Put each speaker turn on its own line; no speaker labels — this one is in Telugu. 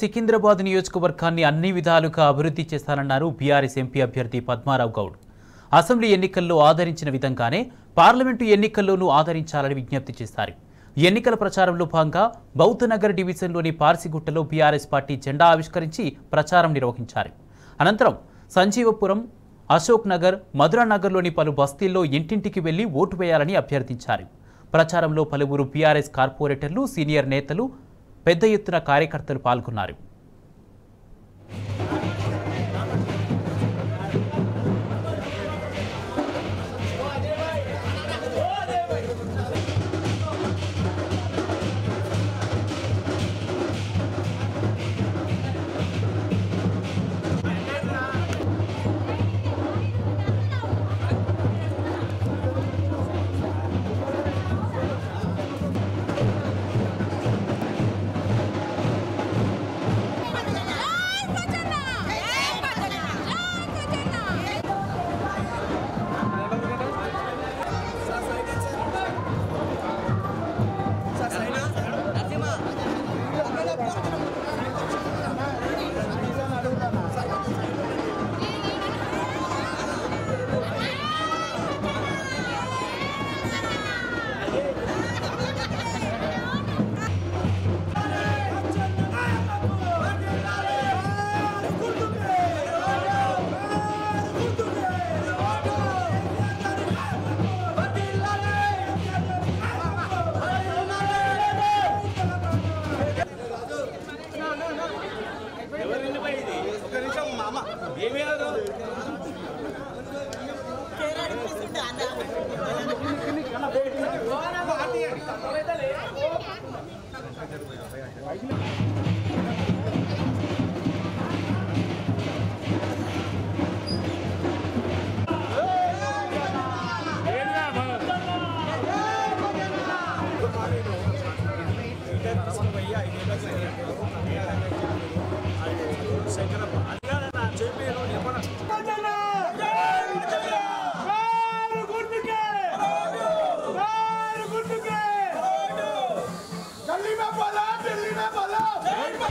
సికింద్రాబాద్ నియోజకవర్గాన్ని అన్ని విధాలుగా అభివృద్ధి చేస్తానన్నారు బీఆర్ఎస్ ఎంపీ అభ్యర్థి పద్మారావు గౌడ్. అసెంబ్లీ ఎన్నికల్లో ఆదరించిన విధంగానే పార్లమెంటు ఎన్నికల్లోనూ ఆదరించాలని విజ్ఞప్తి చేశారు. ఎన్నికల ప్రచారంలో భాగంగా బౌద్ధనగర్ డివిజన్లోని పార్సిగుట్టలో బీఆర్ఎస్ పార్టీ జెండా ఆవిష్కరించి ప్రచారం నిర్వహించారు. అనంతరం సంజీవపురం, అశోక్ నగర్, మధురానగర్లోని పలు బస్తీల్లో ఇంటింటికి వెళ్లి ఓటు వేయాలని అభ్యర్థించారు. ప్రచారంలో పలువురు బీఆర్ఎస్ కార్పొరేటర్లు, సీనియర్ నేతలు, పెద్ద ఎత్తున కార్యకర్తలు పాల్గొన్నారు.
Thank you.